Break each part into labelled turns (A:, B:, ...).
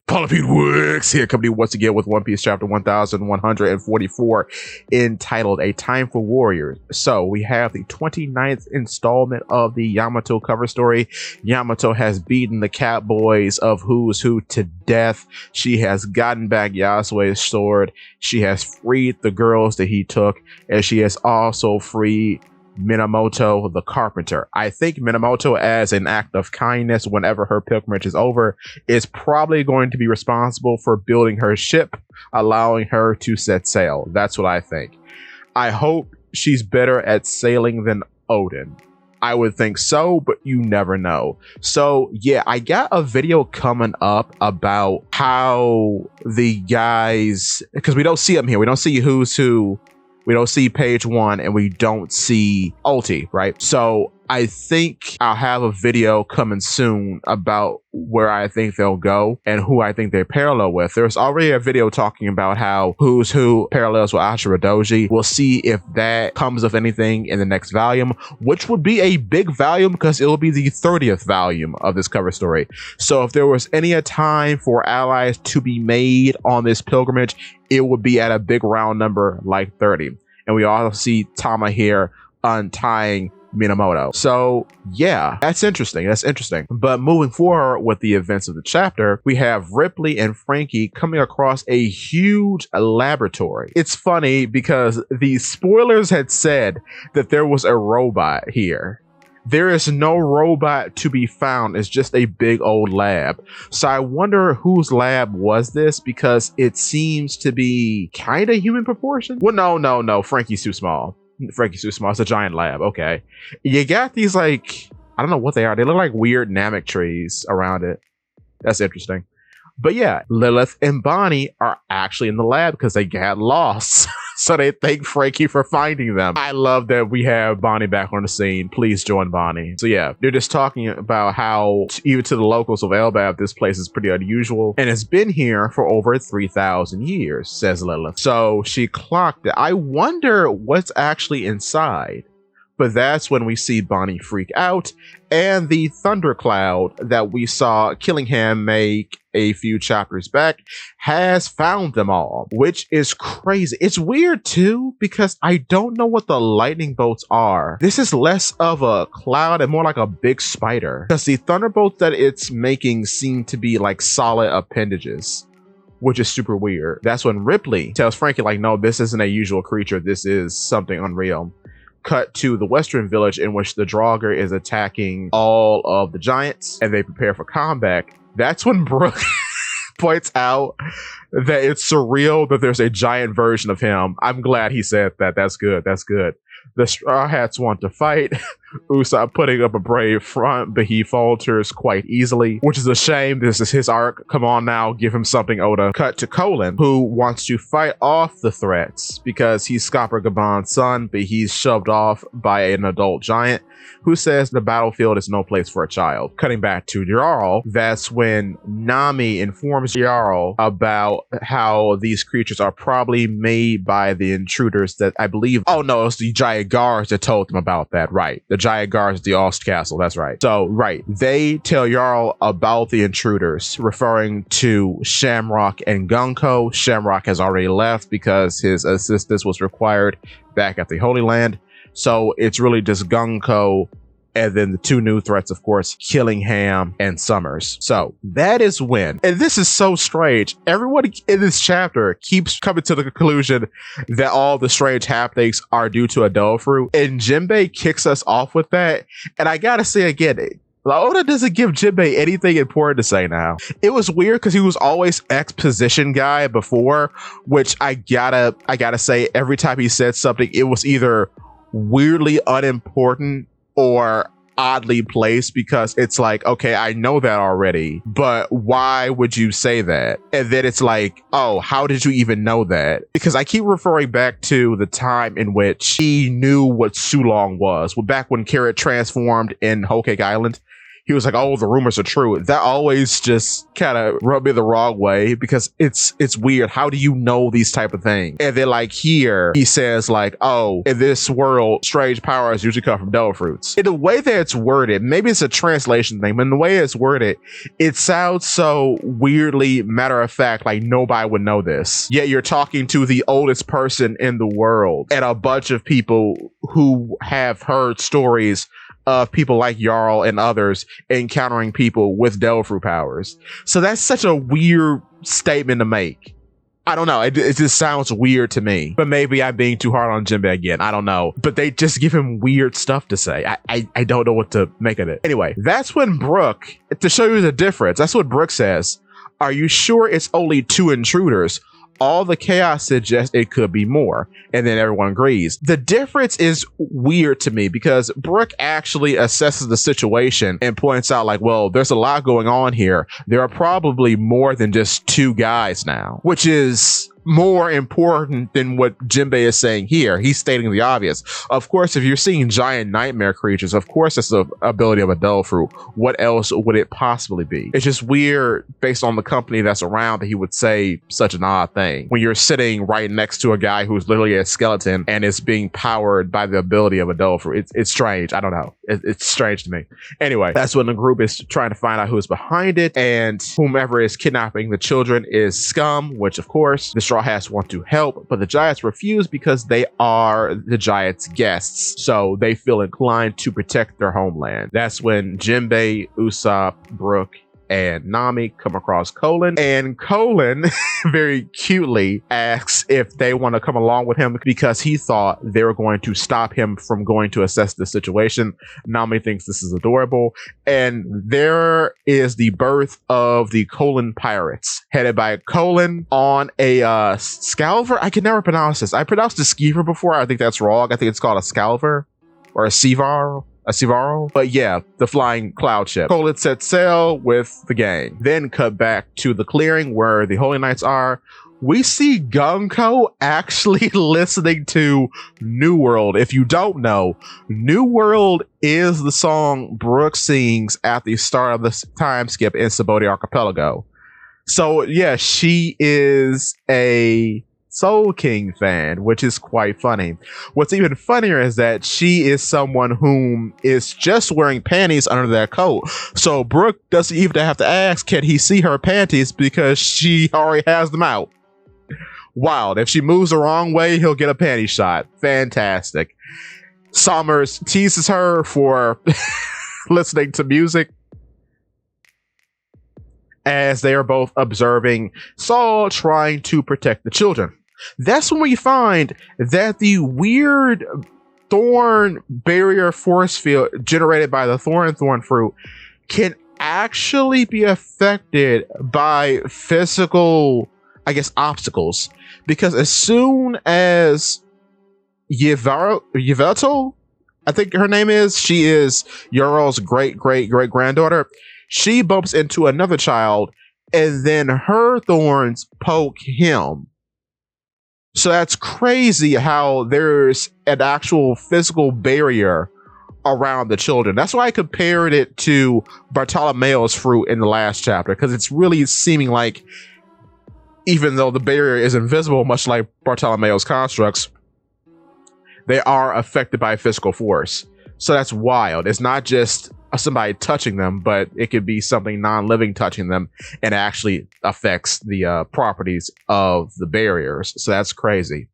A: Pete Wicks here, coming to you once again with One Piece chapter 1144, entitled A Time for Warriors. So we have the 29th installment of the Yamato cover story. Yamato has beaten the Catboys of Who's Who to death. She has gotten back Yasuo's sword. She has freed the girls that he took, and she has also freed Minamoto the carpenter. I think Minamoto, as an act of kindness whenever her pilgrimage is over, is probably going to be responsible for building her ship, allowing her to set sail. That's what I think. I hope she's better at sailing than Odin. I would think so, but you never know. So yeah, I got a video coming up about how the guys, because we don't see them here, we don't see Who's Who, we don't see page 1, and we don't see Ulti, right? So I think I'll have a video coming soon about where I think they'll go and who I think they parallel with. There's already a video talking about how Who's Who parallels with Ashura Doji. We'll see if that comes of anything in the next volume, which would be a big volume because it will be the 30th volume of this cover story. So if there was any a time for allies to be made on this pilgrimage, it would be at a big round number like 30. And we also see Tama here untying Minamoto. So yeah, that's interesting. That's interesting. But moving forward with the events of the chapter, we have Ripley and Frankie coming across a huge laboratory. It's funny because the spoilers had said that there was a robot here. There is no robot to be found. It's just a big old lab. So I wonder whose lab was this, because it seems to be kind of human proportion. Well, no. Frankie's too small. Frankie's too small. It's a giant lab. Okay. You got these, like, I don't know what they are. They look like weird Namek trees around it. That's interesting. But yeah, Lilith and Bonnie are actually in the lab because they got lost. So they thank Frankie for finding them. I love that we have Bonnie back on the scene. Please join Bonnie. So yeah, they're just talking about how, even to the locals of Elbaf, this place is pretty unusual and it's been here for over 3,000 years, says Lilith. So she clocked it. I wonder what's actually inside. But that's when we see Bonnie freak out, and the thundercloud that we saw Killingham make a few chapters back has found them all, which is crazy. It's weird too, because I don't know what the lightning bolts are. This is less of a cloud and more like a big spider, because the thunderbolts that it's making seem to be like solid appendages, which is super weird. That's when Ripley tells Frankie, like, no, this isn't a usual creature. This is something unreal. Cut to the western village in which the Draugr is attacking all of the giants and they prepare for combat. That's when Brooke points out that it's surreal that there's a giant version of him. I'm glad he said that. That's good. That's good. The Straw Hats want to fight. Usopp putting up a brave front, but he falters quite easily, which is a shame. This is his arc. Come on now, give him something, Oda. Cut to Colin, who wants to fight off the threats because he's Scopper Gabon's son, but he's shoved off by an adult giant who says the battlefield is no place for a child. Cutting back to Jarl, that's when Nami informs Jarl about how these creatures are probably made by the intruders that I believe, oh no, it's the giant guards that told them about that, right? The giant guards at the Ost Castle, that's right. So, right, they tell Jarl about the intruders, referring to Shamrock and Gunko. Shamrock has already left because his assistance was required back at the Holy Land. So it's really just Gunko and then the two new threats, of course, Killingham and Summers. So that is when, and this is so strange, everyone in this chapter keeps coming to the conclusion that all the strange happenings are due to Adult Fruit, and Jinbei kicks us off with that. And I gotta say again, Oda doesn't give Jinbei anything important to say now. It was weird because he was always exposition guy before, which I gotta say, every time he said something, it was either weirdly unimportant or oddly placed, because it's like, okay, I know that already, but why would you say that? And then it's like, oh, how did you even know that? Because I keep referring back to the time in which he knew what Sulong was. Well, back when Carrot transformed in Whole Cake Island, he was like, oh, the rumors are true. That always just kind of rubbed me the wrong way, because it's weird. How do you know these type of things? And then like here, he says like, oh, in this world, strange powers usually come from devil fruits. In the way that it's worded, maybe it's a translation thing, but in the way it's worded, it sounds so weirdly matter of fact, like nobody would know this. Yet you're talking to the oldest person in the world and a bunch of people who have heard stories of people like Jarl and others encountering people with devil fruit powers. So that's such a weird statement to make. I don't know. It just sounds weird to me. But maybe I'm being too hard on Jinbei again. I don't know. But they just give him weird stuff to say. I don't know what to make of it. Anyway, that's when Brooke, to show you the difference, that's what Brooke says. Are you sure it's only 2 intruders? All the chaos suggests it could be more. And then everyone agrees. The difference is weird to me because Brooke actually assesses the situation and points out like, well, there's a lot going on here. There are probably more than just 2 guys now, which is more important than what Jinbei is saying here. He's stating the obvious. Of course, if you're seeing giant nightmare creatures, of course it's the ability of a devil fruit. What else would it possibly be? It's just weird based on the company that's around that he would say such an odd thing when you're sitting right next to a guy who's literally a skeleton and is being powered by the ability of a devil fruit. It's strange. I don't know. It's strange to me. Anyway, that's when the group is trying to find out who's behind it, and whomever is kidnapping the children is scum, which of course the Straw Hats want to help, but the Giants refuse because they are the Giants' guests, so they feel inclined to protect their homeland. That's when Jinbei, Usopp, Brooke, and Nami come across Colin, and Colin very cutely asks if they want to come along with him because he thought they were going to stop him from going to assess the situation. Nami thinks this is adorable, and there is the birth of the Colin Pirates, headed by Colin on a Scalver. I can never pronounce this. I pronounced a skeever before. I think that's wrong. I think it's called a Scalver or a Seavar. A Sivaro, but yeah, the flying cloud ship. Colin set sail with the gang. Then cut back to the clearing where the Holy Knights are. We see Gunko actually listening to New World. If you don't know, New World is the song Brooke sings at the start of the time skip in Sabaody Archipelago. So yeah, she is a Soul King fan, which is quite funny. What's even funnier is that she is someone whom is just wearing panties under their coat. So Brooke doesn't even have to ask, can he see her panties, because she already has them out. Wild. If she moves the wrong way, he'll get a panty shot. Fantastic. Summers teases her for listening to music as they are both observing Saul trying to protect the children. That's when we find that the weird thorn barrier force field generated by the thorn fruit can actually be affected by physical, I guess, obstacles. Because as soon as Yveltal, I think her name is, she is Jarl's great granddaughter, she bumps into another child, and then her thorns poke him. So that's crazy how there's an actual physical barrier around the children. That's why I compared it to Bartolomeo's fruit in the last chapter, because it's really seeming like, even though the barrier is invisible, much like Bartolomeo's constructs, they are affected by physical force. So that's wild. It's not just somebody touching them, but it could be something non-living touching them, and actually affects the properties of the barriers. So that's crazy.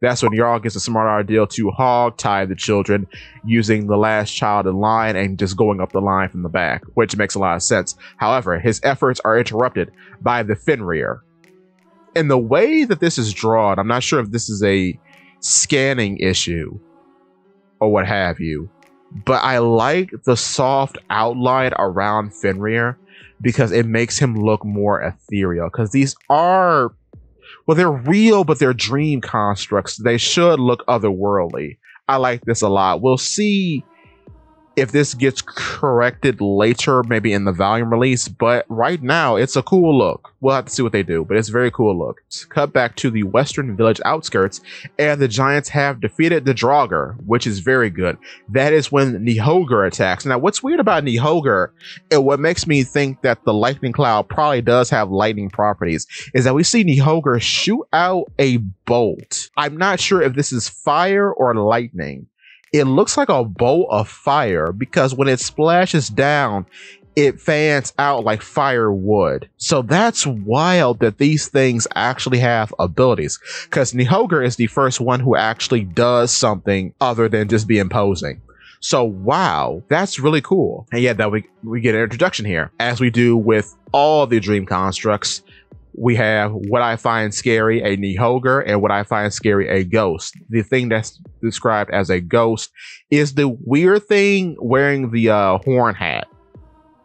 A: That's when Jarl gets a smart idea to hog tie the children using the last child in line and just going up the line from the back, which makes a lot of sense. However, his efforts are interrupted by the Fenrir. And the way that this is drawn, I'm not sure if this is a scanning issue or what have you, but I like the soft outline around Fenrir because it makes him look more ethereal. Because these are, well, they're real, but they're dream constructs. They should look otherworldly. I like this a lot. We'll see if this gets corrected later, maybe in the volume release, but right now it's a cool look. We'll have to see what they do, but it's a very cool look. Cut back to the western village outskirts, and the giants have defeated the Draugr, which is very good. That is when Nihogr attacks. Now, what's weird about Nihogr, and what makes me think that the lightning cloud probably does have lightning properties, is that we see Nihogr shoot out a bolt. I'm not sure if this is fire or lightning. It looks like a bolt of fire because when it splashes down, it fans out like firewood. So that's wild that these things actually have abilities, because Nihogr is the first one who actually does something other than just be imposing. So wow, that's really cool. And yeah, that we get an introduction here, as we do with all the dream constructs. We have what I find scary, a Nihogr, and what I find scary, a ghost. The thing that's described as a ghost is the weird thing wearing the horn hat.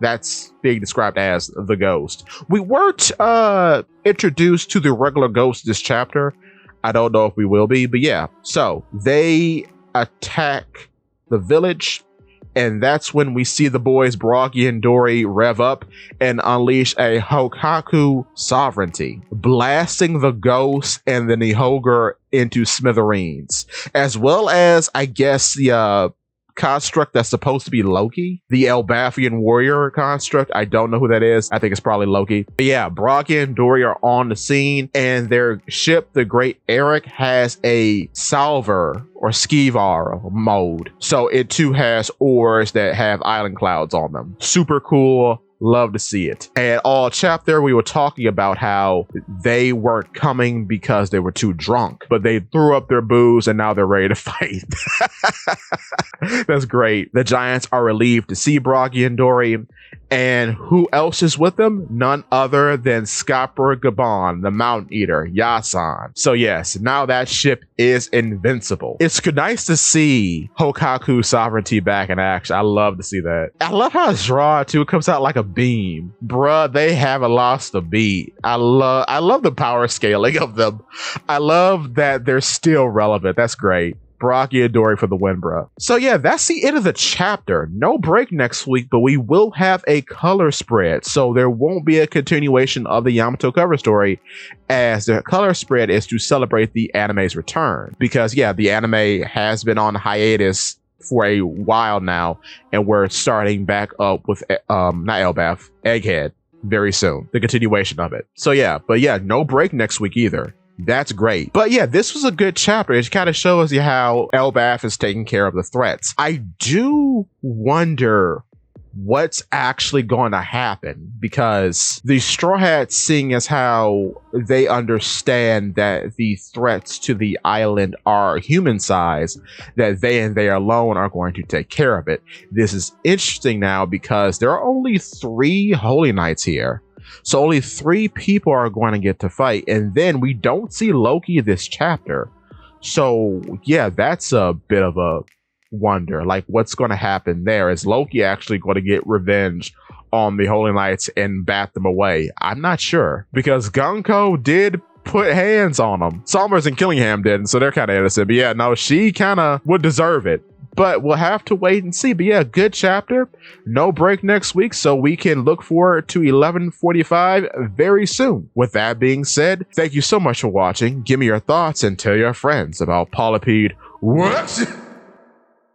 A: That's being described as the ghost. We weren't introduced to the regular ghost this chapter. I don't know if we will be, but yeah. So they attack the village, and that's when we see the boys Broggy and Dory rev up and unleash a Hokaku sovereignty, blasting the ghost and the Nihogr into smithereens, as well as, I guess, the construct that's supposed to be Loki, the Elbathian warrior construct. I don't know who that is. I think it's probably Loki. But yeah, Broggy and Dory are on the scene, and their ship, the Great Eric, has a salver or skeevar mode. So it too has oars that have island clouds on them. Super cool. Love to see it. And all chapter, we were talking about how they weren't coming because they were too drunk, but they threw up their booze and now they're ready to fight. That's great. The giants are relieved to see Broggy and Dory. And who else is with them? None other than Skapor Gaban, the Mountain Eater, Yasan. So yes, now that ship is invincible. It's nice to see Hokaku sovereignty back in action. I love to see that. I love how Zra too comes out like a beam. Bruh, they haven't lost a beat. I love the power scaling of them. I love that they're still relevant. That's great. Broggy and Dory for the win, bro. So yeah, that's the end of the chapter. No break next week, but we will have a color spread. So there won't be a continuation of the Yamato cover story, as the color spread is to celebrate the anime's return. Because yeah, the anime has been on hiatus for a while now, and we're starting back up with not Elbaf, Egghead very soon. The continuation of it. So yeah, but yeah, no break next week either. That's great. But yeah, this was a good chapter. It kind of shows you how Elbaf is taking care of the threats. I do wonder what's actually going to happen, because the Straw Hats, seeing as how they understand that the threats to the island are human size, that they and they alone are going to take care of it. This is interesting now because there are only 3 Holy Knights here. So only 3 people are going to get to fight. And then we don't see Loki this chapter. So yeah, that's a bit of a wonder. Like, what's going to happen there? Is Loki actually going to get revenge on the Holy Knights and bat them away? I'm not sure, because Gunko did put hands on them. Somers and Killingham didn't, so they're kind of innocent. But yeah, no, she kind of would deserve it. But we'll have to wait and see. But yeah, good chapter. No break next week, so we can look forward to 11:45 very soon. With that being said, thank you so much for watching. Give me your thoughts and tell your friends about Polypede. What?